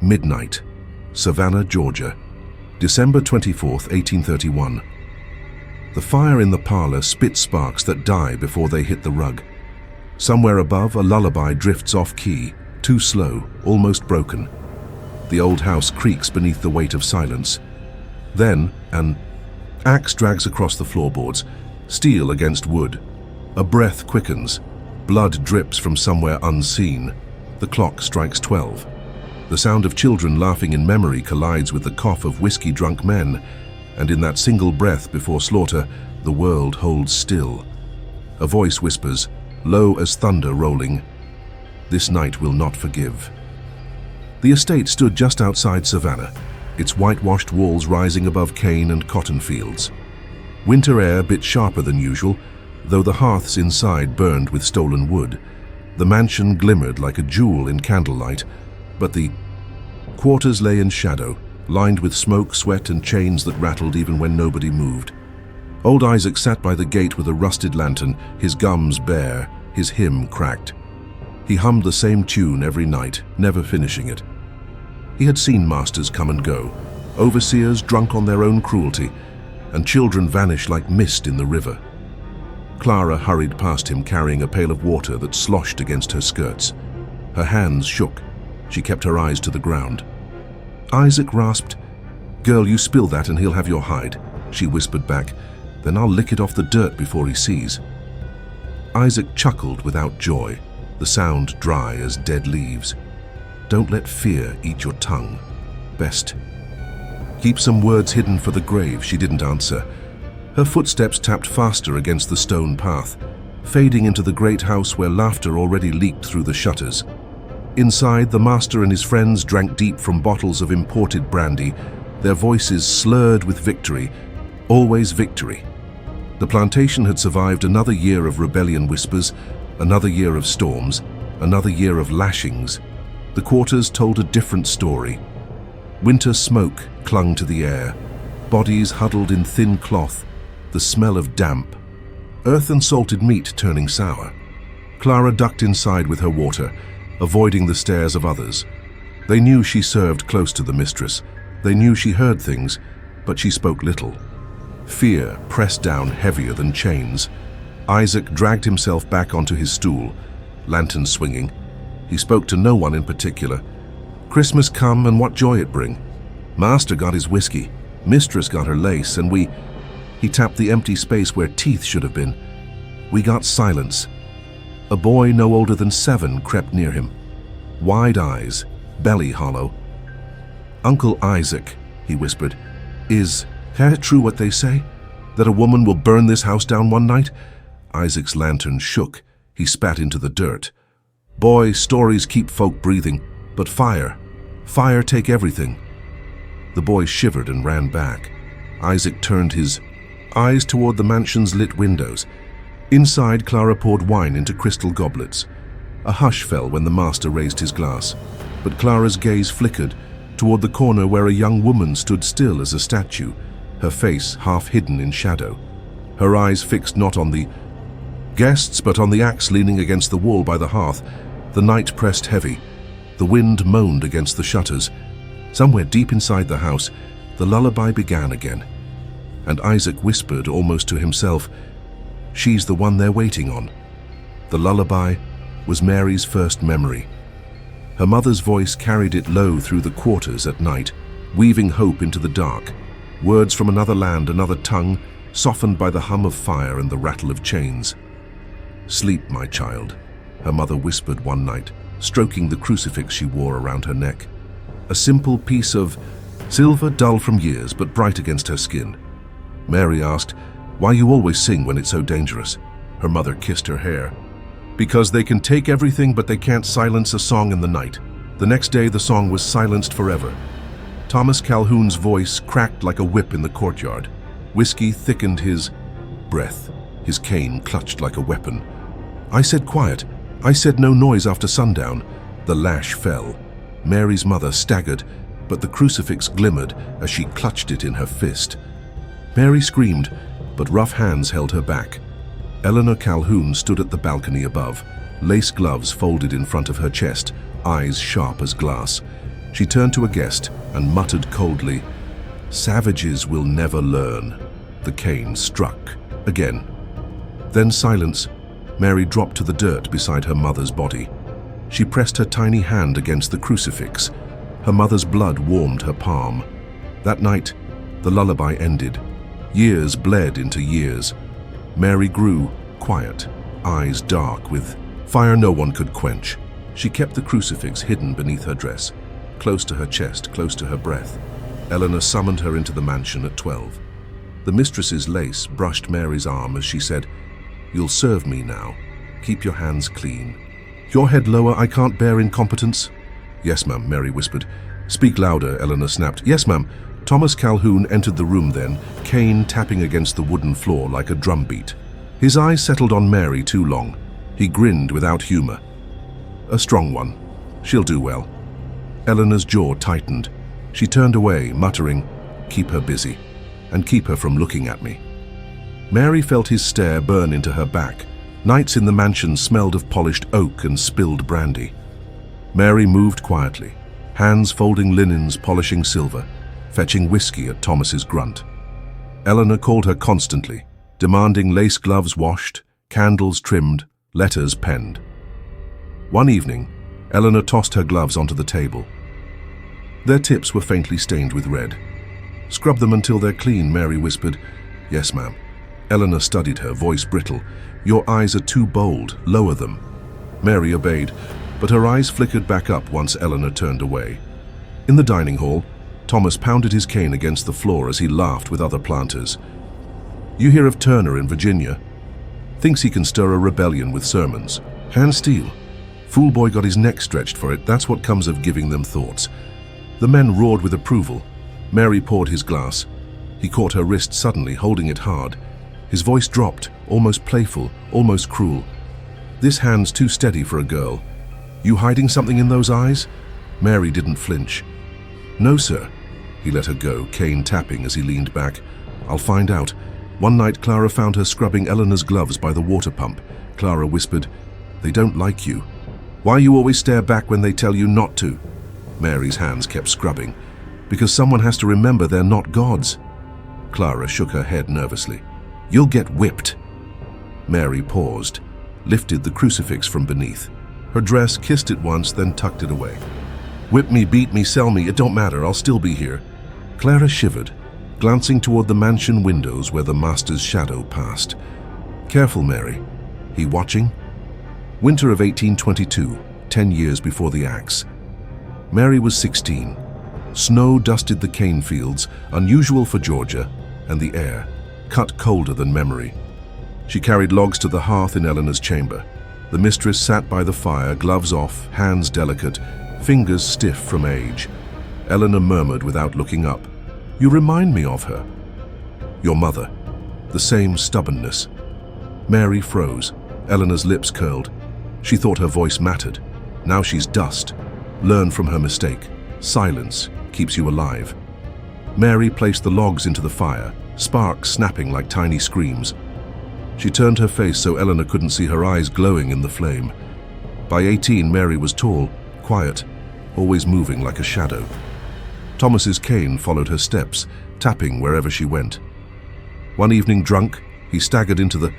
Midnight, Savannah, Georgia, December 24th, 1831. The fire in the parlor spits sparks that die before they hit the rug. Somewhere above, a lullaby drifts off key, too slow, almost broken. The old house creaks beneath the weight of silence. Then, an axe drags across the floorboards, steel against wood. A breath quickens. Blood drips from somewhere unseen. The clock strikes 12. The sound of children laughing in memory collides with the cough of whiskey-drunk men, and in that single breath before slaughter, the world holds still. A voice whispers, low as thunder rolling, "This night will not forgive." The estate stood just outside Savannah, its whitewashed walls rising above cane and cotton fields. Winter air bit sharper than usual, though the hearths inside burned with stolen wood. The mansion glimmered like a jewel in candlelight, but the quarters lay in shadow, lined with smoke, sweat, and chains that rattled even when nobody moved. Old Isaac sat by the gate with a rusted lantern, his gums bare, his hymn cracked. He hummed the same tune every night, never finishing it. He had seen masters come and go, overseers drunk on their own cruelty, and children vanish like mist in the river. Clara hurried past him carrying a pail of water that sloshed against her skirts. Her hands shook. She kept her eyes to the ground. Isaac rasped, "Girl, you spill that and he'll have your hide," she whispered back. "Then I'll lick it off the dirt before he sees." Isaac chuckled without joy, the sound dry as dead leaves. "Don't let fear eat your tongue. Best keep some words hidden for the grave," she didn't answer. Her footsteps tapped faster against the stone path, fading into the great house where laughter already leaked through the shutters. Inside, the master and his friends drank deep from bottles of imported brandy, their voices slurred with victory, always victory. The plantation had survived another year of rebellion whispers, another year of storms, another year of lashings. The quarters told a different story. Winter smoke clung to the air, bodies huddled in thin cloth, the smell of damp, earth and salted meat turning sour. Clara ducked inside with her water, avoiding the stares of others. They knew she served close to the mistress. They knew she heard things, but she spoke little. Fear pressed down heavier than chains. Isaac dragged himself back onto his stool, lantern swinging. He spoke to no one in particular. Christmas come and what joy it bring. Master got his whiskey, mistress got her lace, and we... He tapped the empty space where teeth should have been. We got silence. A boy no older than 7 crept near him. Wide eyes, belly hollow. "Uncle Isaac," he whispered, is it true what they say? That a woman will burn this house down one night?" Isaac's lantern shook. He spat into the dirt. "Boy, stories keep folk breathing, but fire take everything." The boy shivered and ran back. Isaac turned his eyes toward the mansion's lit windows. Inside, Clara poured wine into crystal goblets. A hush fell when the master raised his glass, but Clara's gaze flickered toward the corner where a young woman stood still as a statue, her face half hidden in shadow. Her eyes fixed not on the guests, but on the axe leaning against the wall by the hearth. The night pressed heavy. The wind moaned against the shutters. Somewhere deep inside the house, the lullaby began again. And Isaac whispered almost to himself, "She's the one they're waiting on." The lullaby was Mary's first memory. Her mother's voice carried it low through the quarters at night, weaving hope into the dark. Words from another land, another tongue, softened by the hum of fire and the rattle of chains. "Sleep, my child," her mother whispered one night, stroking the crucifix she wore around her neck. A simple piece of silver, dull from years, but bright against her skin. Mary asked, "Why you always sing when it's so dangerous?" Her mother kissed her hair. "Because they can take everything, but they can't silence a song in the night." The next day, the song was silenced forever. Thomas Calhoun's voice cracked like a whip in the courtyard. Whiskey thickened his breath. His cane clutched like a weapon. "I said quiet. I said no noise after sundown." The lash fell. Mary's mother staggered, but the crucifix glimmered as she clutched it in her fist. Mary screamed, but rough hands held her back. Eleanor Calhoun stood at the balcony above, lace gloves folded in front of her chest, eyes sharp as glass. She turned to a guest and muttered coldly, "Savages will never learn." The cane struck again. Then silence. Mary dropped to the dirt beside her mother's body. She pressed her tiny hand against the crucifix. Her mother's blood warmed her palm. That night, the lullaby ended. Years bled into years. Mary grew quiet, eyes dark with fire no one could quench. She kept the crucifix hidden beneath her dress, close to her chest, close to her breath. Eleanor summoned her into the mansion at 12. The mistress's lace brushed Mary's arm as she said, "You'll serve me now. Keep your hands clean." "Your head lower, I can't bear incompetence." "Yes, ma'am," Mary whispered. "Speak louder," Eleanor snapped. "Yes, ma'am." Thomas Calhoun entered the room then, cane tapping against the wooden floor like a drumbeat. His eyes settled on Mary too long. He grinned without humor. "A strong one. She'll do well." Eleanor's jaw tightened. She turned away, muttering, "Keep her busy, and keep her from looking at me." Mary felt his stare burn into her back. Nights in the mansion smelled of polished oak and spilled brandy. Mary moved quietly, hands folding linens, polishing silver, fetching whiskey at Thomas's grunt. Eleanor called her constantly, demanding lace gloves washed, candles trimmed, letters penned. One evening, Eleanor tossed her gloves onto the table. Their tips were faintly stained with red. "Scrub them until they're clean," Mary whispered. "Yes, ma'am." Eleanor studied her, voice brittle. "Your eyes are too bold. Lower them." Mary obeyed, but her eyes flickered back up once Eleanor turned away. In the dining hall, Thomas pounded his cane against the floor as he laughed with other planters. "You hear of Turner in Virginia? Thinks he can stir a rebellion with sermons. Hand steel. Fool boy got his neck stretched for it. That's what comes of giving them thoughts." The men roared with approval. Mary poured his glass. He caught her wrist suddenly, holding it hard. His voice dropped, almost playful, almost cruel. "This hand's too steady for a girl. You hiding something in those eyes?" Mary didn't flinch. "No, sir." He let her go, cane tapping as he leaned back. "I'll find out." One night, Clara found her scrubbing Eleanor's gloves by the water pump. Clara whispered, "They don't like you. Why you always stare back when they tell you not to?" Mary's hands kept scrubbing. "Because someone has to remember they're not gods." Clara shook her head nervously. "You'll get whipped." Mary paused, lifted the crucifix from beneath. Her dress kissed it once, then tucked it away. "Whip me, beat me, sell me, it don't matter, I'll still be here." Clara shivered, glancing toward the mansion windows where the master's shadow passed. "Careful, Mary. He watching?" Winter of 1822, 10 years before the axe. Mary was 16. Snow dusted the cane fields, unusual for Georgia, and the air, cut colder than memory. She carried logs to the hearth in Eleanor's chamber. The mistress sat by the fire, gloves off, hands delicate, fingers stiff from age. Eleanor murmured without looking up, "You remind me of her." "Your mother." The same stubbornness. Mary froze. Eleanor's lips curled. She thought her voice mattered. Now she's dust. Learn from her mistake. Silence keeps you alive. Mary placed the logs into the fire, sparks snapping like tiny screams. She turned her face so Eleanor couldn't see her eyes glowing in the flame. By 18, Mary was tall, quiet, always moving like a shadow. Thomas's cane followed her steps, tapping wherever she went. One evening, drunk, he staggered into the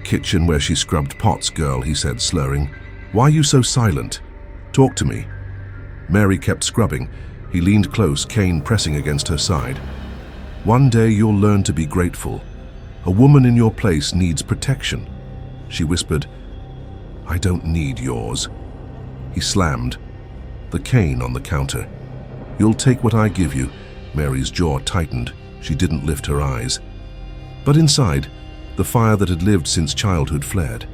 kitchen where she scrubbed pots. "Girl," he said, slurring, "why are you so silent? Talk to me." Mary kept scrubbing. He leaned close, cane pressing against her side. "One day you'll learn to be grateful. A woman in your place needs protection." She whispered, "I don't need yours." He slammed the cane on the counter. "You'll take what I give you." Mary's jaw tightened. She didn't lift her eyes. But inside, the fire that had lived since childhood flared.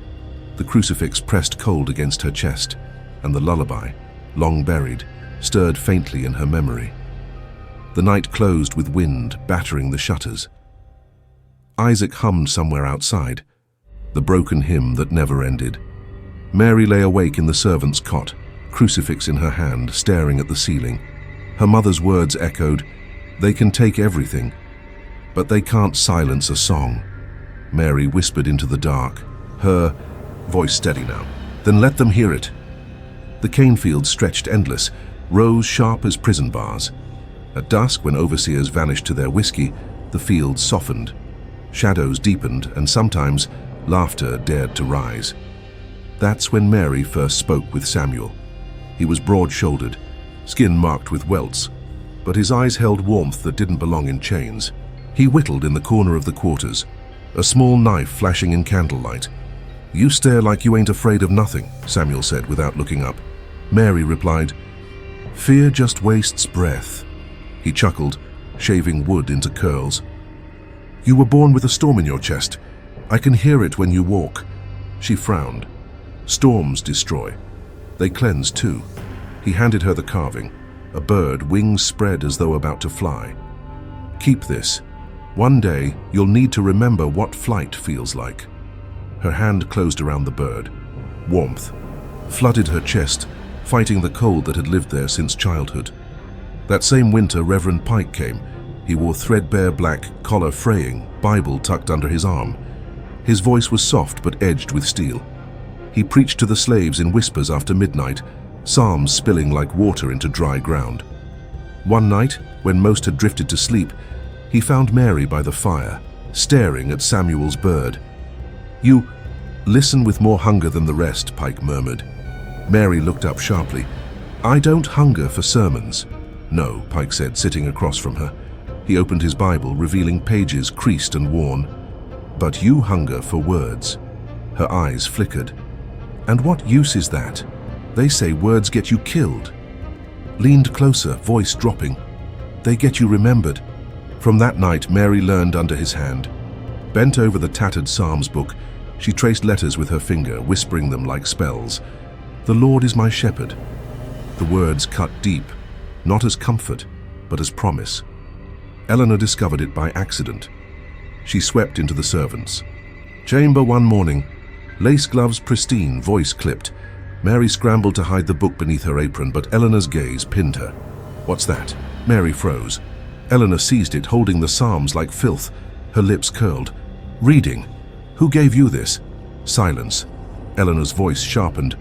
The crucifix pressed cold against her chest, and the lullaby, long buried, stirred faintly in her memory. The night closed with wind battering the shutters. Isaac hummed somewhere outside, the broken hymn that never ended. Mary lay awake in the servant's cot, crucifix in her hand, staring at the ceiling. Her mother's words echoed, "They can take everything, but they can't silence a song." Mary whispered into the dark, her voice steady now. "Then let them hear it." The cane field stretched endless. rose sharp as prison bars. At dusk, when overseers vanished to their whiskey, the fields softened. Shadows deepened, and sometimes laughter dared to rise. That's when Mary first spoke with Samuel. He was broad-shouldered, skin marked with welts, but his eyes held warmth that didn't belong in chains. He whittled in the corner of the quarters, a small knife flashing in candlelight. "You stare like you ain't afraid of nothing," Samuel said without looking up. Mary replied, "Fear just wastes breath." He chuckled, shaving wood into curls. "You were born with a storm in your chest. I can hear it when you walk." She frowned. "Storms destroy. They cleanse too." He handed her the carving, a bird, wings spread as though about to fly. "Keep this. One day you'll need to remember what flight feels like." Her hand closed around the bird. Warmth flooded her chest, fighting the cold that had lived there since childhood. That same winter, Reverend Pike came. He wore threadbare black, collar fraying, Bible tucked under his arm. His voice was soft but edged with steel. He preached to the slaves in whispers after midnight, psalms spilling like water into dry ground. One night, when most had drifted to sleep, he found Mary by the fire, staring at Samuel's bird. "You listen with more hunger than the rest," Pike murmured. Mary looked up sharply. "I don't hunger for sermons." "No," Pike said, sitting across from her. He opened his Bible, revealing pages creased and worn. "But you hunger for words." Her eyes flickered. "And what use is that? They say words get you killed." Leaned closer, voice dropping. "They get you remembered." From that night, Mary learned under his hand. Bent over the tattered Psalms book, she traced letters with her finger, whispering them like spells. "The Lord is my shepherd." The words cut deep, not as comfort, but as promise. Eleanor discovered it by accident. She swept into the servants' chamber one morning, lace gloves pristine, voice clipped. Mary scrambled to hide the book beneath her apron, but Eleanor's gaze pinned her. "What's that?" Mary froze. Eleanor seized it, holding the Psalms like filth. Her lips curled. "Reading. Who gave you this?" Silence. Eleanor's voice sharpened.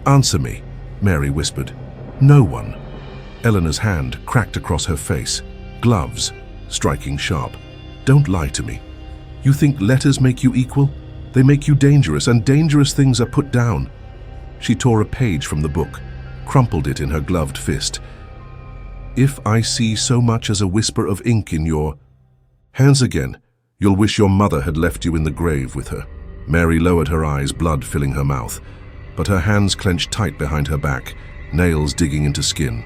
"Answer me," Mary whispered. "No one." Eleanor's hand cracked across her face. Gloves, striking sharp. "Don't lie to me. You think letters make you equal? They make you dangerous, and dangerous things are put down." She tore a page from the book, crumpled it in her gloved fist. "If I see so much as a whisper of ink in your hands again, you'll wish your mother had left you in the grave with her." Mary lowered her eyes, blood filling her mouth, but her hands clenched tight behind her back, nails digging into skin.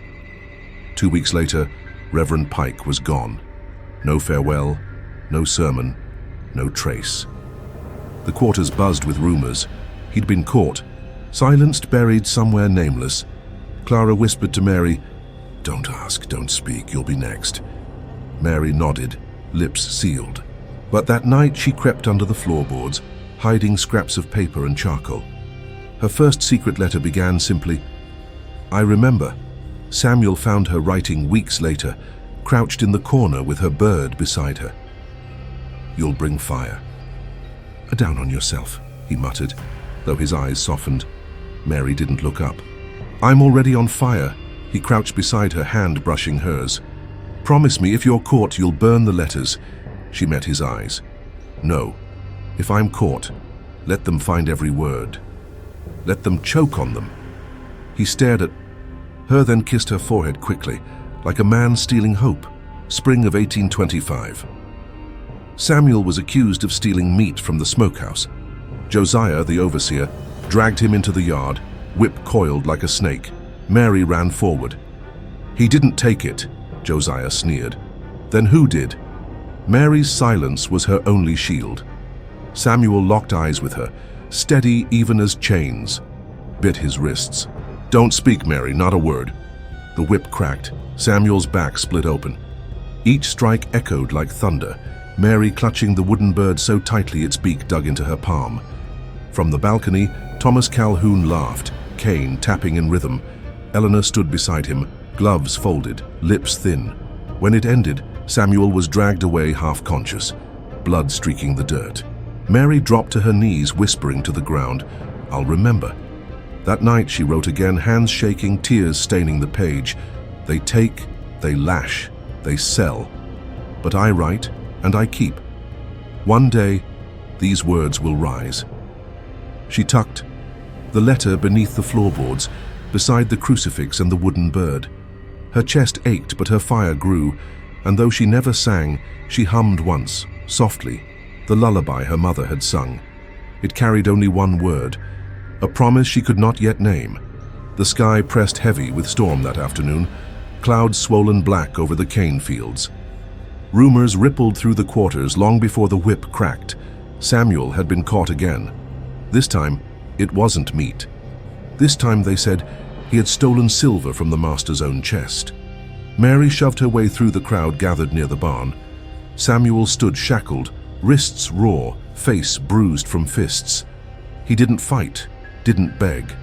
2 weeks later, Reverend Pike was gone. No farewell, no sermon, no trace. The quarters buzzed with rumors. He'd been caught, silenced, buried somewhere nameless. Clara whispered to Mary, "Don't ask, don't speak, you'll be next." Mary nodded, lips sealed. But that night she crept under the floorboards, hiding scraps of paper and charcoal. Her first secret letter began simply, "I remember." Samuel found her writing weeks later, crouched in the corner with her bird beside her. "You'll bring fire." "Down on yourself," he muttered, though his eyes softened. Mary didn't look up. "I'm already on fire." He crouched beside her, hand brushing hers. "Promise me if you're caught, you'll burn the letters." She met his eyes. "No. If I'm caught, let them find every word. Let them choke on them." He stared at her, then kissed her forehead quickly, like a man stealing hope. Spring of 1825. Samuel was accused of stealing meat from the smokehouse. Josiah, the overseer, dragged him into the yard, whip coiled like a snake. Mary ran forward. "He didn't take it," Josiah sneered. "Then who did?" Mary's silence was her only shield. Samuel locked eyes with her, steady even as chains. Bit his wrists. "Don't speak, Mary, not a word." The whip cracked. Samuel's back split open. Each strike echoed like thunder, Mary clutching the wooden bird so tightly its beak dug into her palm. From the balcony, Thomas Calhoun laughed, cane tapping in rhythm. Eleanor stood beside him, gloves folded, lips thin. When it ended, Samuel was dragged away half-conscious, blood streaking the dirt. Mary dropped to her knees, whispering to the ground, "I'll remember." That night she wrote again, hands shaking, tears staining the page. They take, they lash, they sell. But I write and I keep. One day, these words will rise. She tucked the letter beneath the floorboards, beside the crucifix and the wooden bird. Her chest ached, but her fire grew, and though she never sang, she hummed once, softly, the lullaby her mother had sung. It carried only one word, a promise she could not yet name. The sky pressed heavy with storm that afternoon, clouds swollen black over the cane fields. Rumors rippled through the quarters long before the whip cracked. Samuel had been caught again. This time, it wasn't meat. This time, they said, he had stolen silver from the master's own chest. Mary shoved her way through the crowd gathered near the barn. Samuel stood shackled, wrists raw, face bruised from fists. He didn't fight, didn't beg.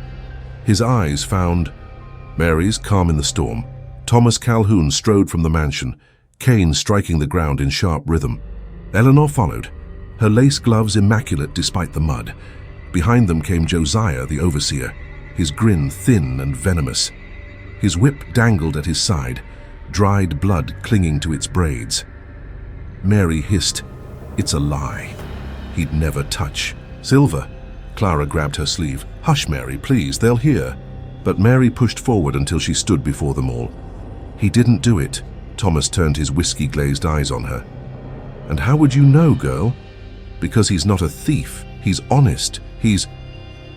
His eyes found Mary's, calm in the storm. Thomas Calhoun strode from the mansion, cane striking the ground in sharp rhythm. Eleanor followed, her lace gloves immaculate despite the mud. Behind them came Josiah, the overseer, his grin thin and venomous. His whip dangled at his side, dried blood clinging to its braids. Mary hissed, "It's a lie. He'd never touch." "Silver." Clara grabbed her sleeve. "Hush, Mary, please, they'll hear." But Mary pushed forward until she stood before them all. "He didn't do it." Thomas turned his whiskey-glazed eyes on her. "And how would you know, girl?" "Because he's not a thief. He's honest. He's—"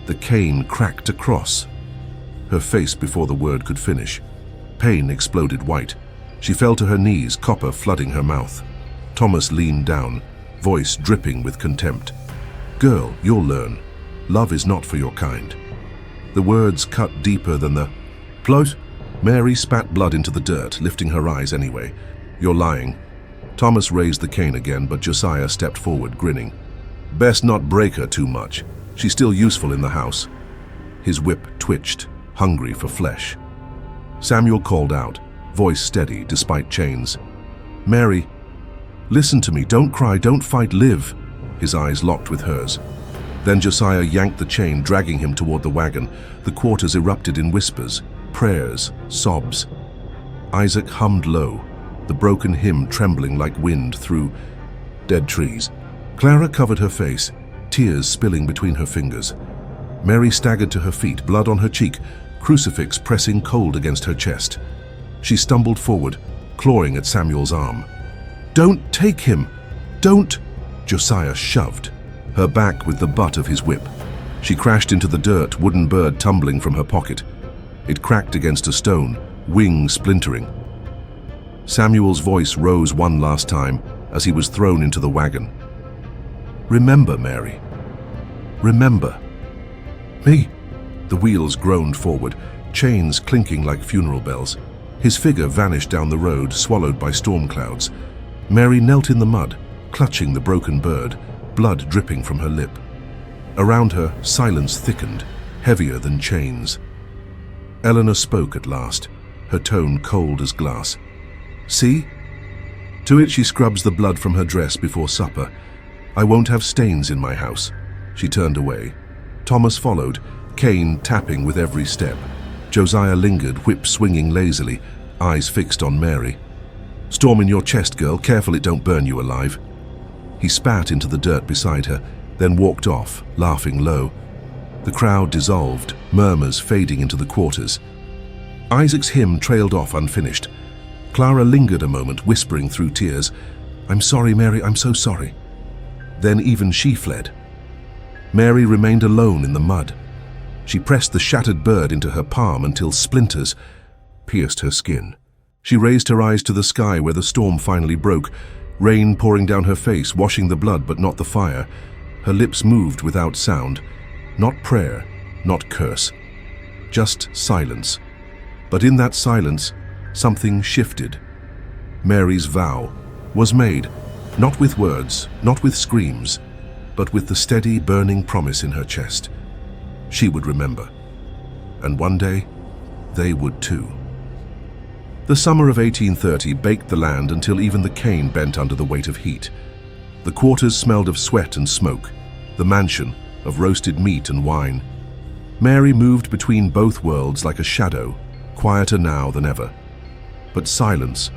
The cane cracked across. Her face before the word could finish. Pain exploded white. She fell to her knees, copper flooding her mouth. Thomas leaned down, voice dripping with contempt. "Girl, you'll learn. Love is not for your kind." The words cut deeper than the "Plot." Mary spat blood into the dirt, lifting her eyes anyway. "You're lying." Thomas raised the cane again, but Josiah stepped forward, grinning. "Best not break her too much. She's still useful in the house." His whip twitched, hungry for flesh. Samuel called out, voice steady despite chains. "Mary, listen to me. Don't cry, don't fight, live." His eyes locked with hers. Then Josiah yanked the chain, dragging him toward the wagon. The quarters erupted in whispers, prayers, sobs. Isaac hummed low, the broken hymn trembling like wind through dead trees. Clara covered her face, tears spilling between her fingers. Mary staggered to her feet, blood on her cheek, crucifix pressing cold against her chest. She stumbled forward, clawing at Samuel's arm. "Don't take him! Don't!" Josiah shoved, her back with the butt of his whip. She crashed into the dirt, wooden bird tumbling from her pocket. It cracked against a stone, wing splintering. Samuel's voice rose one last time as he was thrown into the wagon. "Remember, Mary. Remember." "Me?" The wheels groaned forward, chains clinking like funeral bells. His figure vanished down the road, swallowed by storm clouds. Mary knelt in the mud, clutching the broken bird, blood dripping from her lip. Around her, silence thickened, heavier than chains. Eleanor spoke at last, her tone cold as glass. "See? To it she scrubs the blood from her dress before supper. I won't have stains in my house." She turned away. Thomas followed, cane tapping with every step. Josiah lingered, whip swinging lazily, eyes fixed on Mary. "Storm in your chest, girl. Careful it don't burn you alive." He spat into the dirt beside her, then walked off, laughing low. The crowd dissolved, murmurs fading into the quarters. Isaac's hymn trailed off unfinished. Clara lingered a moment, whispering through tears, "I'm sorry, Mary, I'm so sorry." Then even she fled. Mary remained alone in the mud. She pressed the shattered bird into her palm until splinters pierced her skin. She raised her eyes to the sky where the storm finally broke, rain pouring down her face, washing the blood but not the fire. Her lips moved without sound, not prayer, not curse, just silence. But in that silence, something shifted. Mary's vow was made, not with words, not with screams, but with the steady, burning promise in her chest. She would remember. And one day, they would too. The summer of 1830 baked the land until even the cane bent under the weight of heat. The quarters smelled of sweat and smoke, the mansion of roasted meat and wine. Mary moved between both worlds like a shadow, quieter now than ever. But silence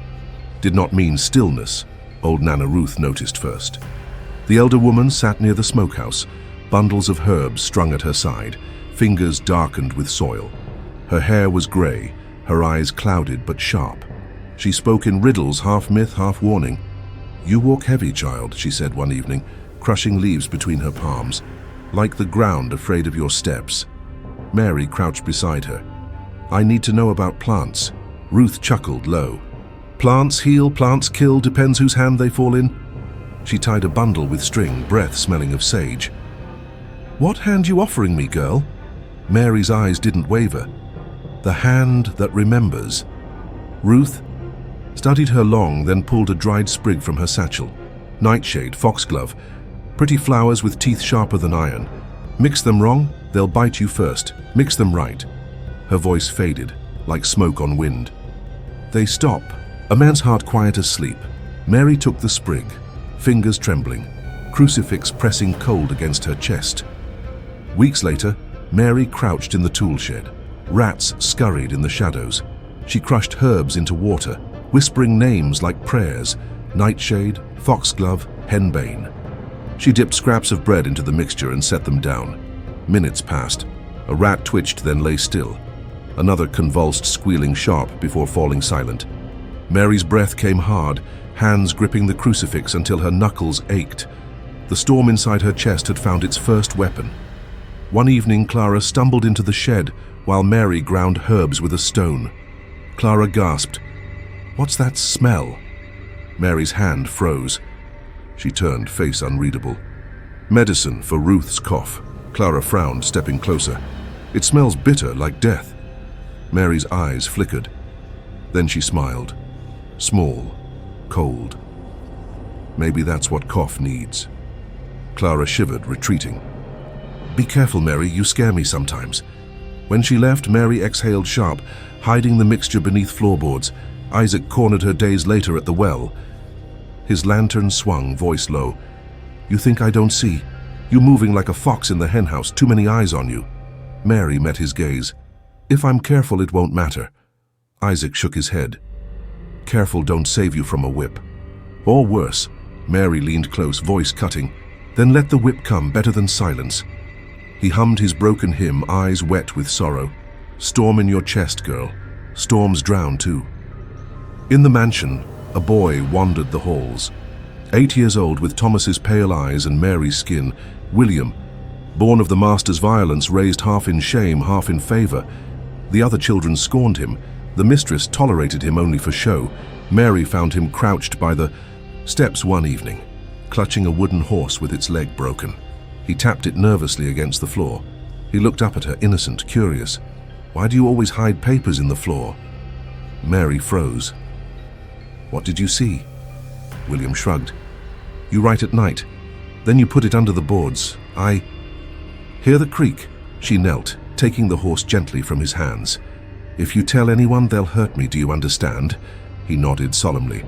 did not mean stillness, old Nana Ruth noticed first. The elder woman sat near the smokehouse, bundles of herbs strung at her side, fingers darkened with soil. Her hair was grey, her eyes clouded but sharp. She spoke in riddles, half myth, half warning. "You walk heavy, child," she said one evening, crushing leaves between her palms, "like the ground afraid of your steps." Mary crouched beside her. "I need to know about plants." Ruth chuckled low. "Plants heal, plants kill, depends whose hand they fall in." She tied a bundle with string, breath smelling of sage. "What hand you offering me, girl?" Mary's eyes didn't waver. "The hand that remembers." Ruth studied her long, then pulled a dried sprig from her satchel. Nightshade, foxglove, pretty flowers with teeth sharper than iron. "Mix them wrong, they'll bite you first. Mix them right." Her voice faded, like smoke on wind. "They stop." A man's heart quiet as sleep. Mary took the sprig, fingers trembling, crucifix pressing cold against her chest. Weeks later, Mary crouched in the tool shed. Rats scurried in the shadows. She crushed herbs into water, whispering names like prayers: nightshade, foxglove, henbane. She dipped scraps of bread into the mixture and set them down. Minutes passed. A rat twitched, then lay still. Another convulsed, squealing sharp before falling silent. Mary's breath came hard, hands gripping the crucifix until her knuckles ached. The storm inside her chest had found its first weapon. One evening, Clara stumbled into the shed while Mary ground herbs with a stone. Clara gasped, "What's that smell?" Mary's hand froze. She turned, face unreadable. "Medicine for Ruth's cough." Clara frowned, stepping closer. "It smells bitter, like death." Mary's eyes flickered. Then she smiled. Small, cold. "Maybe that's what cough needs." Clara shivered, retreating. "Be careful, Mary, you scare me sometimes." When she left, Mary exhaled sharp, hiding the mixture beneath floorboards. Isaac cornered her days later at the well. His lantern swung, voice low. "You think I don't see? You moving like a fox in the henhouse, too many eyes on you." Mary met his gaze. "If I'm careful, it won't matter." Isaac shook his head. "Careful don't save you from a whip. Or worse." Mary leaned close, voice cutting. "Then let the whip come, better than silence." He hummed his broken hymn, eyes wet with sorrow. "Storm in your chest, girl. Storms drown too." In the mansion, a boy wandered the halls. 8 years old, with Thomas's pale eyes and Mary's skin, William, born of the master's violence, raised half in shame, half in favor. The other children scorned him. The mistress tolerated him only for show. Mary found him crouched by the steps one evening, clutching a wooden horse with its leg broken. He tapped it nervously against the floor. He looked up at her, innocent, curious. "Why do you always hide papers in the floor?" Mary froze. "What did you see?" William shrugged. "You write at night. Then you put it under the boards. I hear the creak." She knelt, taking the horse gently from his hands. "If you tell anyone, they'll hurt me, do you understand?" He nodded solemnly.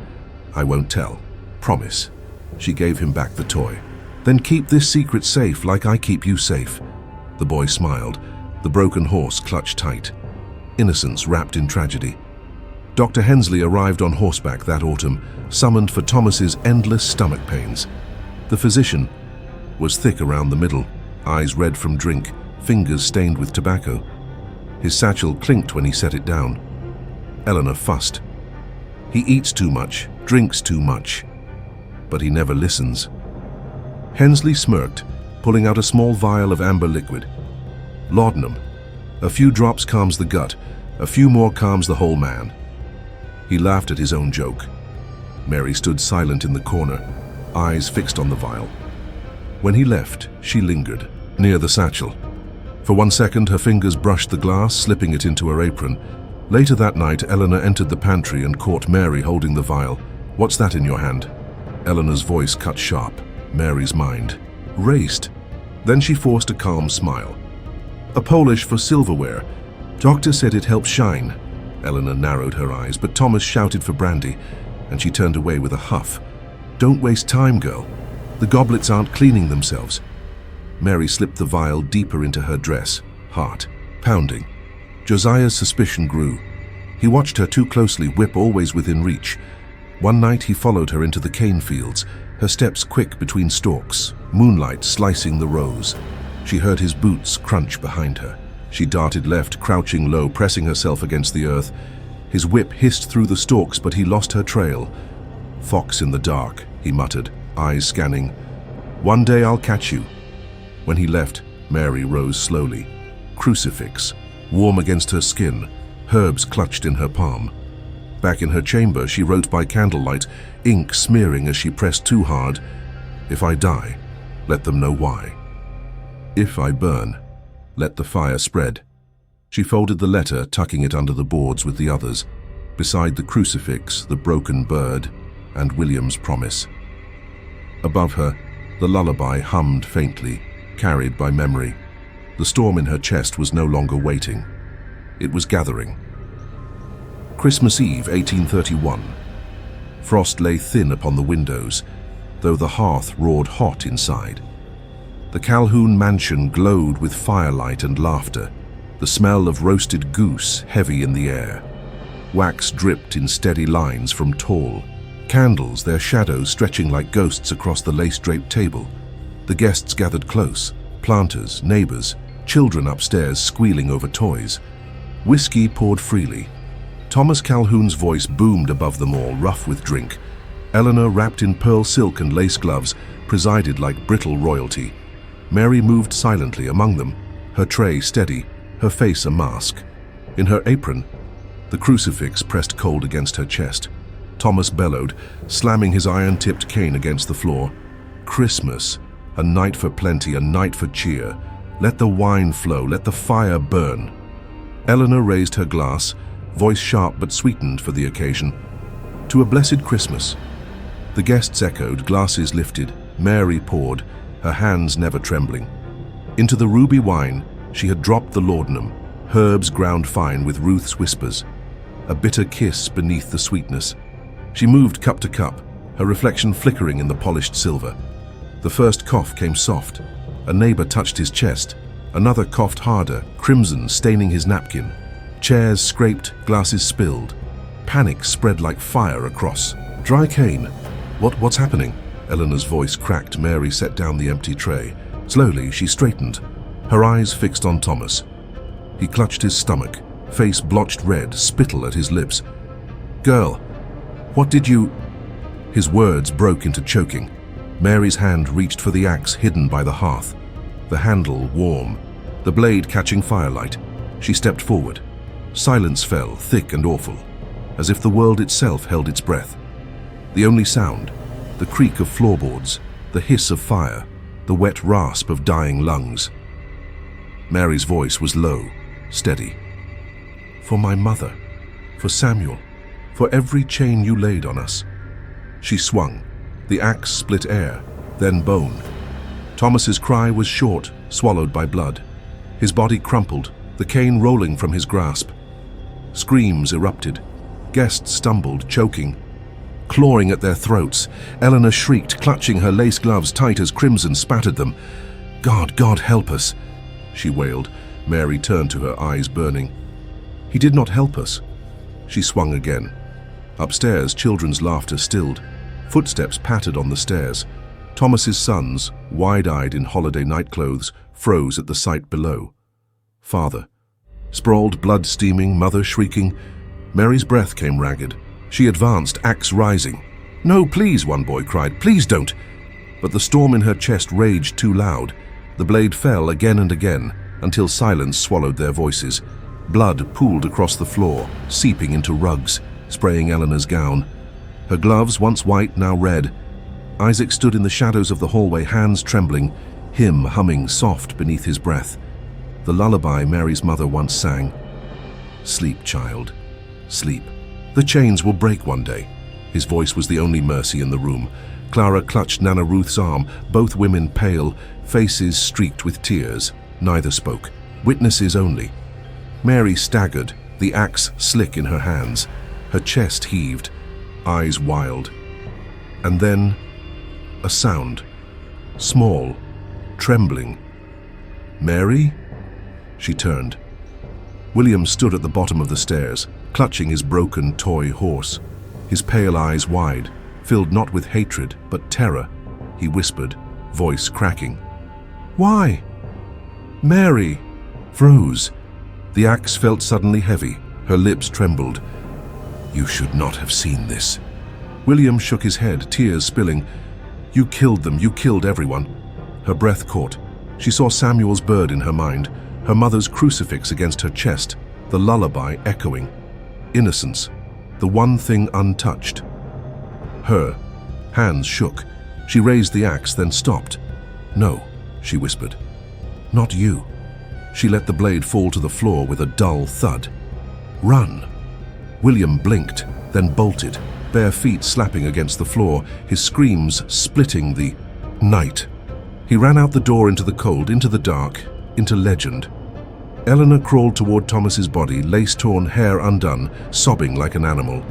"I won't tell. Promise." She gave him back the toy. "Then keep this secret safe like I keep you safe." The boy smiled. The broken horse clutched tight. Innocence wrapped in tragedy. Dr. Hensley arrived on horseback that autumn, summoned for Thomas's endless stomach pains. The physician was thick around the middle, eyes red from drink, fingers stained with tobacco. His satchel clinked when he set it down. Eleanor fussed. "He eats too much, drinks too much, but he never listens." Hensley smirked, pulling out a small vial of amber liquid. "Laudanum. A few drops calms the gut, a few more calms the whole man." He laughed at his own joke. Mary stood silent in the corner, eyes fixed on the vial. When he left, she lingered, near the satchel. For 1 second, her fingers brushed the glass, slipping it into her apron. Later that night, Eleanor entered the pantry and caught Mary holding the vial. "What's that in your hand?" Eleanor's voice cut sharp. Mary's mind raced. Then she forced a calm smile. "A polish for silverware. Doctor said it helps shine." Eleanor narrowed her eyes, but Thomas shouted for brandy, and she turned away with a huff. "Don't waste time, girl. The goblets aren't cleaning themselves." Mary slipped the vial deeper into her dress, heart pounding. Josiah's suspicion grew. He watched her too closely, whip always within reach. One night he followed her into the cane fields, her steps quick between stalks, moonlight slicing the rows. She heard his boots crunch behind her. She darted left, crouching low, pressing herself against the earth. His whip hissed through the stalks, but he lost her trail. "Fox in the dark," he muttered, eyes scanning. "One day I'll catch you." When he left, Mary rose slowly. Crucifix, warm against her skin, herbs clutched in her palm. Back in her chamber, she wrote by candlelight, ink smearing as she pressed too hard. "If I die, let them know why. If I burn, let the fire spread." She folded the letter, tucking it under the boards with the others. Beside the crucifix, the broken bird, and William's promise. Above her, the lullaby hummed faintly, carried by memory. The storm in her chest was no longer waiting. It was gathering. Christmas Eve, 1831. Frost lay thin upon the windows, though the hearth roared hot inside. The Calhoun mansion glowed with firelight and laughter, the smell of roasted goose heavy in the air. Wax dripped in steady lines from tall candles, their shadows stretching like ghosts across the lace-draped table. The guests gathered close, planters, neighbors, children upstairs squealing over toys. Whiskey poured freely. Thomas Calhoun's voice boomed above them all, rough with drink. Eleanor, wrapped in pearl silk and lace gloves, presided like brittle royalty. Mary moved silently among them, her tray steady, her face a mask. In her apron, the crucifix pressed cold against her chest. Thomas bellowed, slamming his iron-tipped cane against the floor. "Christmas, a night for plenty, a night for cheer. Let the wine flow, let the fire burn." Eleanor raised her glass, voice sharp but sweetened for the occasion. "To a blessed Christmas." The guests echoed, glasses lifted. Mary poured, her hands never trembling. Into the ruby wine, she had dropped the laudanum, herbs ground fine with Ruth's whispers. A bitter kiss beneath the sweetness. She moved cup to cup, her reflection flickering in the polished silver. The first cough came soft. A neighbor touched his chest. Another coughed harder, crimson staining his napkin. Chairs scraped, glasses spilled. Panic spread like fire across. "Dry cane. What's happening?" Eleanor's voice cracked. Mary set down the empty tray. Slowly, she straightened, her eyes fixed on Thomas. He clutched his stomach, face blotched red, spittle at his lips. "Girl, what did you—" His words broke into choking. Mary's hand reached for the axe hidden by the hearth. The handle warm, the blade catching firelight. She stepped forward. Silence fell, thick and awful, as if the world itself held its breath. The only sound, the creak of floorboards, the hiss of fire, the wet rasp of dying lungs. Mary's voice was low, steady. "For my mother, for Samuel, for every chain you laid on us." She swung. The axe split air, then bone. Thomas's cry was short, swallowed by blood. His body crumpled, the cane rolling from his grasp. Screams erupted. Guests stumbled, choking, clawing at their throats. Eleanor shrieked, clutching her lace gloves tight as crimson spattered them. God, help us," she wailed. Mary turned to her, eyes burning. "He did not help us." She swung again. Upstairs, children's laughter stilled. Footsteps pattered on the stairs. Thomas's sons, wide-eyed in holiday nightclothes, froze at the sight below. Father. Sprawled, blood steaming, mother shrieking. Mary's breath came ragged. She advanced, axe rising. "No, please," one boy cried. "Please don't." But the storm in her chest raged too loud. The blade fell again and again, until silence swallowed their voices. Blood pooled across the floor, seeping into rugs, spraying Eleanor's gown. Her gloves, once white, now red. Isaac stood in the shadows of the hallway, hands trembling, hymn humming soft beneath his breath. The lullaby Mary's mother once sang. "Sleep, child, sleep. The chains will break one day." His voice was the only mercy in the room. Clara clutched Nana Ruth's arm, both women pale, faces streaked with tears. Neither spoke. Witnesses only. Mary staggered, the axe slick in her hands. Her chest heaved, eyes wild. And then, a sound. Small, trembling. "Mary?" She turned. William stood at the bottom of the stairs, clutching his broken toy horse, his pale eyes wide, filled not with hatred but terror. He whispered, voice cracking. "Why?" "Mary!" Froze. The axe felt suddenly heavy. Her lips trembled. "You should not have seen this." William shook his head, tears spilling. "You killed them. You killed everyone." Her breath caught. She saw Samuel's bird in her mind, her mother's crucifix against her chest, the lullaby echoing. Innocence, the one thing untouched. Her hands shook. She raised the axe, then stopped. "No," she whispered. "Not you." She let the blade fall to the floor with a dull thud. "Run." William blinked, then bolted, bare feet slapping against the floor, his screams splitting the night. He ran out the door into the cold, into the dark, into legend. Eleanor crawled toward Thomas's body, lace-torn, hair undone, sobbing like an animal.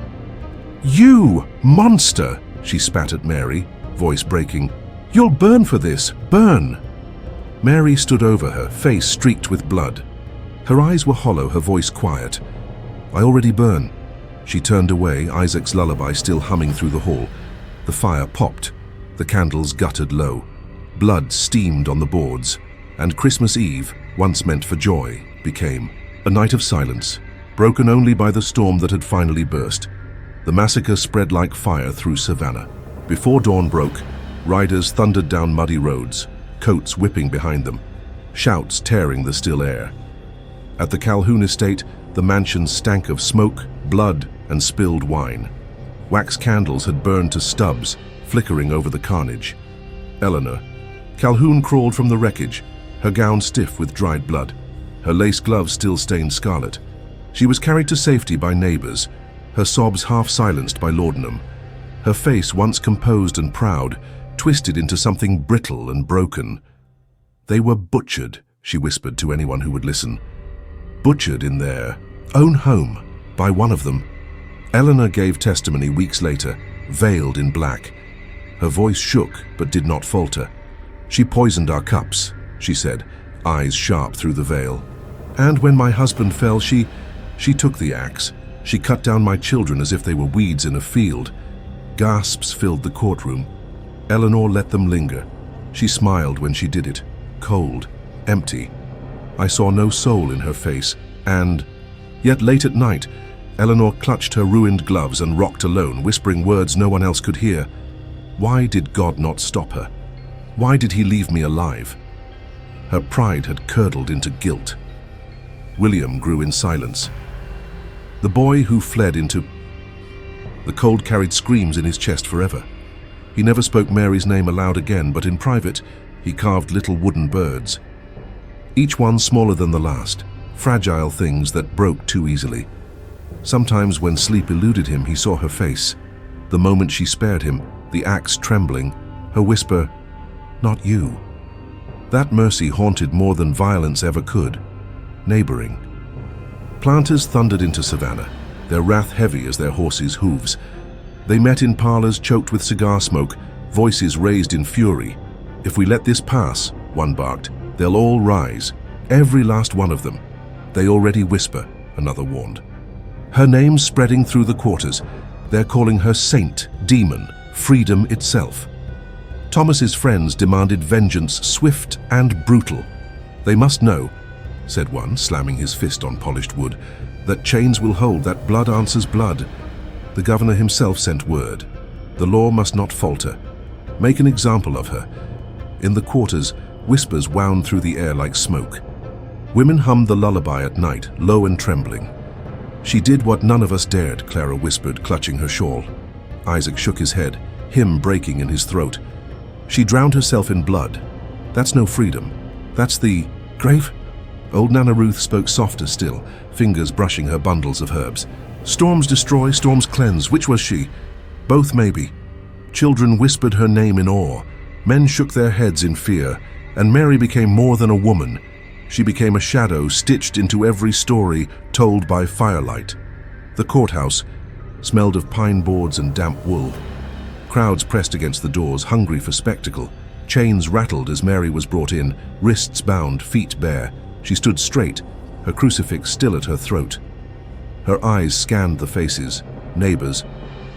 "You monster!" she spat at Mary, voice breaking. "You'll burn for this, burn!" Mary stood over her, face streaked with blood. Her eyes were hollow, her voice quiet. "I already burn." She turned away, Isaac's lullaby still humming through the hall. The fire popped. The candles guttered low. Blood steamed on the boards, and Christmas Eve, once meant for joy, became a night of silence, broken only by the storm that had finally burst. The massacre spread like fire through Savannah. Before dawn broke, riders thundered down muddy roads, coats whipping behind them, shouts tearing the still air. At the Calhoun estate, the mansion stank of smoke, blood, and spilled wine. Wax candles had burned to stubs, flickering over the carnage. Eleanor. Calhoun crawled from the wreckage, her gown stiff with dried blood, her lace gloves still stained scarlet. She was carried to safety by neighbors, her sobs half silenced by laudanum. Her face, once composed and proud, twisted into something brittle and broken. "They were butchered," she whispered to anyone who would listen. "Butchered in their own home, by one of them." Eleanor gave testimony weeks later, veiled in black. Her voice shook but did not falter. "She poisoned our cups," she said, eyes sharp through the veil. "And when my husband fell, she took the axe. She cut down my children as if they were weeds in a field." Gasps filled the courtroom. Eleanor let them linger. She smiled when she did it, cold, empty. I saw no soul in her face, and yet late at night, Eleanor clutched her ruined gloves and rocked alone, whispering words no one else could hear. Why did God not stop her? Why did he leave me alive? Her pride had curdled into guilt. William grew in silence. The boy who fled into... The cold carried screams in his chest forever. He never spoke Mary's name aloud again, but in private, he carved little wooden birds. Each one smaller than the last, fragile things that broke too easily. Sometimes when sleep eluded him, he saw her face. The moment she spared him, the axe trembling, her whisper, "Not you." That mercy haunted more than violence ever could. Neighboring. Planters thundered into Savannah, their wrath heavy as their horses' hooves. They met in parlors choked with cigar smoke, voices raised in fury. "If we let this pass," one barked, "they'll all rise. Every last one of them." "They already whisper," another warned. Her name spreading through the quarters. They're calling her saint, demon, freedom itself. Thomas's friends demanded vengeance swift and brutal. "They must know," said one, slamming his fist on polished wood, "that chains will hold, that blood answers blood." The governor himself sent word. The law must not falter. Make an example of her. In the quarters, whispers wound through the air like smoke. Women hummed the lullaby at night, low and trembling. "She did what none of us dared," Clara whispered, clutching her shawl. Isaac shook his head, hymn breaking in his throat. "She drowned herself in blood. That's no freedom. That's the grave." Old Nana Ruth spoke softer still, fingers brushing her bundles of herbs. "Storms destroy, storms cleanse. Which was she?" "Both, maybe." Children whispered her name in awe. Men shook their heads in fear, and Mary became more than a woman. She became a shadow stitched into every story told by firelight. The courthouse smelled of pine boards and damp wool. Crowds pressed against the doors, hungry for spectacle. Chains rattled as Mary was brought in, wrists bound, feet bare. She stood straight, her crucifix still at her throat. Her eyes scanned the faces, neighbors,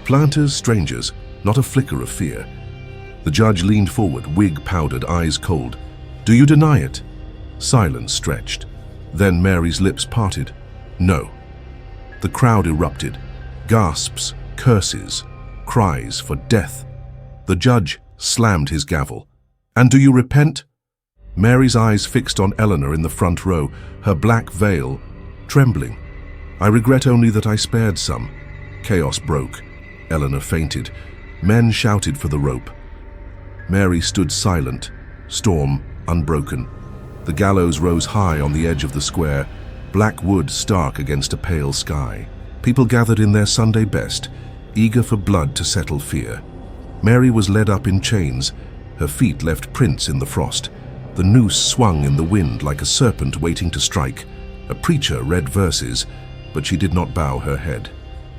planters, strangers, not a flicker of fear. The judge leaned forward, wig powdered, eyes cold. "Do you deny it?" Silence stretched. Then Mary's lips parted. "No." The crowd erupted. Gasps, curses, cries for death. The judge slammed his gavel. "And do you repent?" Mary's eyes fixed on Eleanor in the front row, her black veil trembling. "I regret only that I spared some." Chaos broke. Eleanor fainted. Men shouted for the rope. Mary stood silent, storm unbroken. The gallows rose high on the edge of the square, black wood stark against a pale sky. People gathered in their Sunday best, eager for blood to settle fear. Mary was led up in chains. Her feet left prints in the frost. The noose swung in the wind like a serpent waiting to strike. A preacher read verses, but she did not bow her head.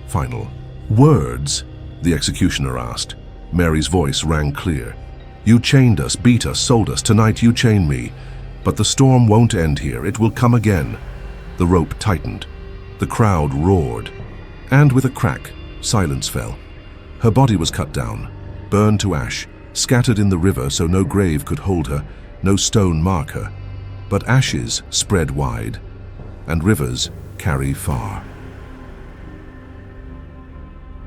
Final. "Words?" the executioner asked. Mary's voice rang clear. "You chained us, beat us, sold us. Tonight you chain me. But the storm won't end here. It will come again." The rope tightened. The crowd roared. And with a crack, silence fell. Her body was cut down, burned to ash, scattered in the river so no grave could hold her, no stone mark her. But ashes spread wide, and rivers carry far.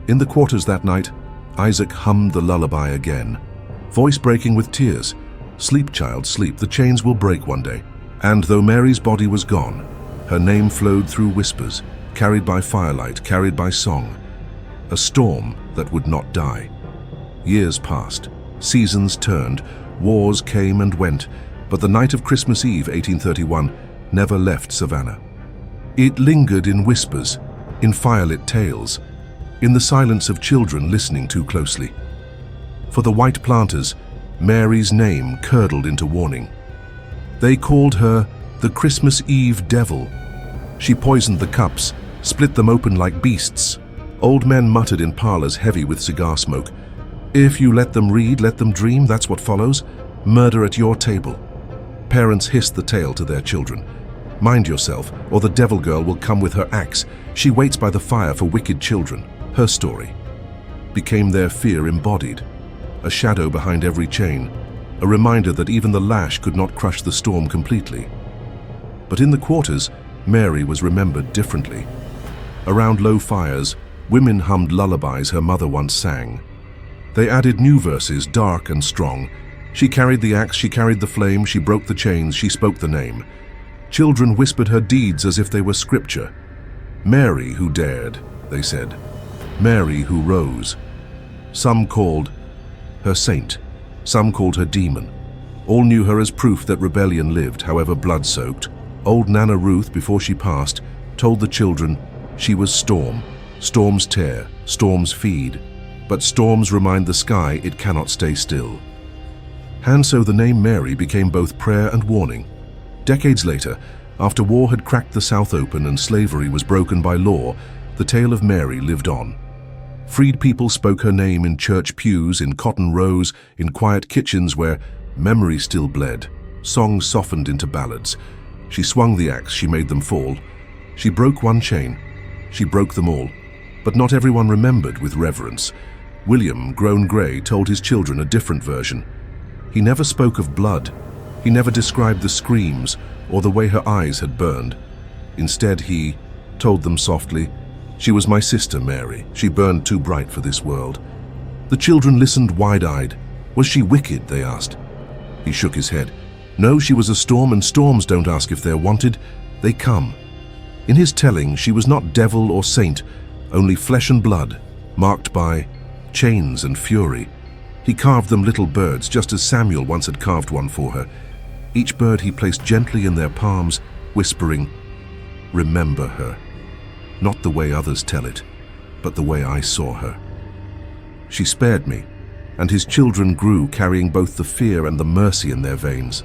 In the quarters that night, Isaac hummed the lullaby again, voice breaking with tears. "Sleep, child, sleep, the chains will break one day." And though Mary's body was gone, her name flowed through whispers, carried by firelight, carried by song. A storm that would not die. Years passed, seasons turned, wars came and went, but the night of Christmas Eve, 1831, never left Savannah. It lingered in whispers, in firelit tales, in the silence of children listening too closely. For the white planters, Mary's name curdled into warning. They called her the Christmas Eve Devil. She poisoned the cups, split them open like beasts. Old men muttered in parlors heavy with cigar smoke. "If you let them read, let them dream, that's what follows. Murder at your table." Parents hissed the tale to their children. "Mind yourself, or the devil girl will come with her axe. She waits by the fire for wicked children." Her story became their fear embodied, a shadow behind every chain, a reminder that even the lash could not crush the storm completely. But in the quarters, Mary was remembered differently. Around low fires, women hummed lullabies her mother once sang. They added new verses, dark and strong. She carried the axe, she carried the flame, she broke the chains, she spoke the name. Children whispered her deeds as if they were scripture. "Mary who dared," they said. "Mary who rose." Some called her saint, some called her demon. All knew her as proof that rebellion lived, however blood-soaked. Old Nana Ruth, before she passed, told the children she was storm. Storms tear, storms feed. But storms remind the sky it cannot stay still. And so the name Mary became both prayer and warning. Decades later, after war had cracked the South open and slavery was broken by law, the tale of Mary lived on. Freed people spoke her name in church pews, in cotton rows, in quiet kitchens where memory still bled. Songs softened into ballads. She swung the axe, she made them fall. She broke one chain, she broke them all. But not everyone remembered with reverence. William, grown grey, told his children a different version. He never spoke of blood. He never described the screams or the way her eyes had burned. Instead, he told them softly, "She was my sister, Mary. She burned too bright for this world." The children listened wide-eyed. "Was she wicked?" they asked. He shook his head. "No, she was a storm, and storms don't ask if they're wanted. They come." In his telling, she was not devil or saint, only flesh and blood, marked by chains and fury. He carved them little birds, just as Samuel once had carved one for her. Each bird he placed gently in their palms, whispering, "Remember her. Not the way others tell it, but the way I saw her." She spared me, and his children grew, carrying both the fear and the mercy in their veins.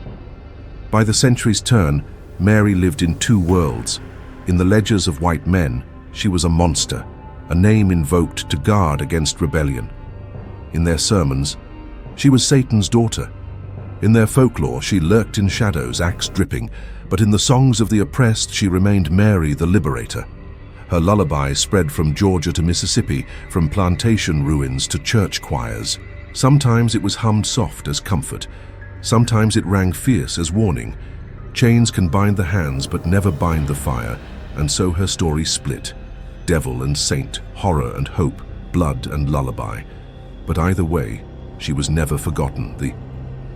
By the century's turn, Mary lived in two worlds. In the ledgers of white men, she was a monster, a name invoked to guard against rebellion. In their sermons, she was Satan's daughter. In their folklore, she lurked in shadows, axe dripping, but in the songs of the oppressed she remained Mary the Liberator. Her lullaby spread from Georgia to Mississippi, from plantation ruins to church choirs. Sometimes it was hummed soft as comfort. Sometimes it rang fierce as warning. Chains can bind the hands but never bind the fire, and so her story split. Devil and saint, horror and hope, blood and lullaby. But either way, she was never forgotten. The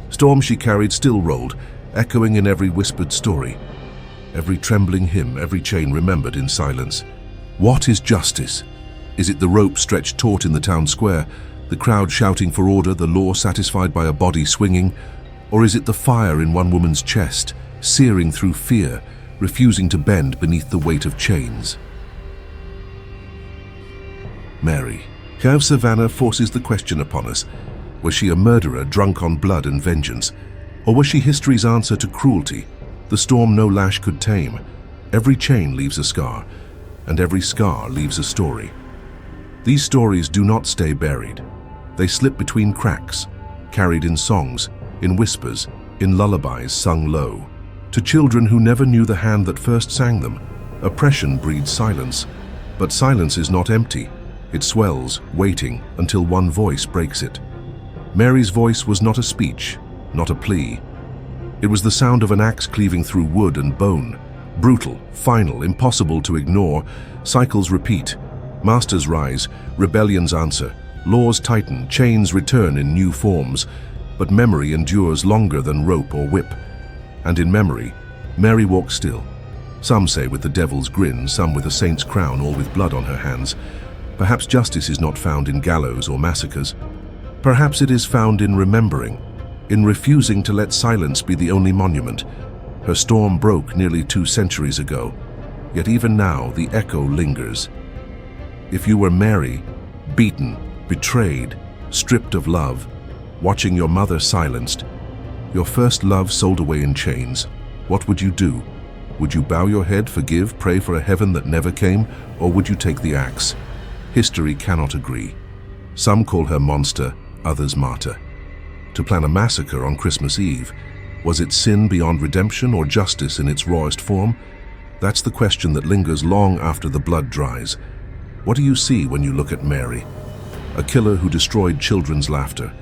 storm she carried still rolled, echoing in every whispered story, every trembling hymn, every chain remembered in silence. What is justice? Is it the rope stretched taut in the town square, the crowd shouting for order, the law satisfied by a body swinging? Or is it the fire in one woman's chest, searing through fear, refusing to bend beneath the weight of chains? Mary. How Savannah forces the question upon us. Was she a murderer drunk on blood and vengeance? Or was she history's answer to cruelty, the storm no lash could tame? Every chain leaves a scar, and every scar leaves a story. These stories do not stay buried. They slip between cracks, carried in songs, in whispers, in lullabies sung low. To children who never knew the hand that first sang them, oppression breeds silence. But silence is not empty. It swells, waiting, until one voice breaks it. Mary's voice was not a speech, not a plea. It was the sound of an axe cleaving through wood and bone. Brutal, final, impossible to ignore. Cycles repeat. Masters rise, rebellions answer. Laws tighten, chains return in new forms. But memory endures longer than rope or whip. And in memory, Mary walks still. Some say with the devil's grin, some with a saint's crown, all with blood on her hands. Perhaps justice is not found in gallows or massacres. Perhaps it is found in remembering, in refusing to let silence be the only monument. Her storm broke nearly 2 centuries ago, yet even now the echo lingers. If you were Mary, beaten, betrayed, stripped of love, watching your mother silenced, your first love sold away in chains, what would you do? Would you bow your head, forgive, pray for a heaven that never came, or would you take the axe? History cannot agree. Some call her monster, others martyr. To plan a massacre on Christmas Eve, was it sin beyond redemption or justice in its rawest form? That's the question that lingers long after the blood dries. What do you see when you look at Mary? A killer who destroyed children's laughter?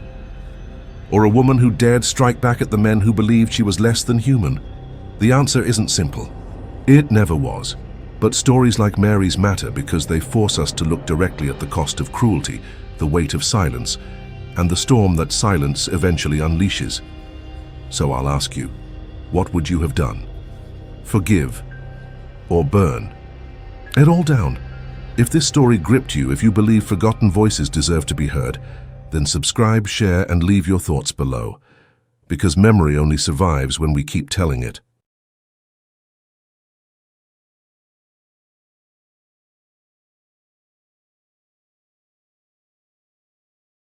Or a woman who dared strike back at the men who believed she was less than human? The answer isn't simple. It never was. But stories like Mary's matter because they force us to look directly at the cost of cruelty, the weight of silence, and the storm that silence eventually unleashes. So I'll ask you, what would you have done? Forgive or burn? It all down. If this story gripped you, if you believe forgotten voices deserve to be heard, then subscribe, share, and leave your thoughts below. Because memory only survives when we keep telling it.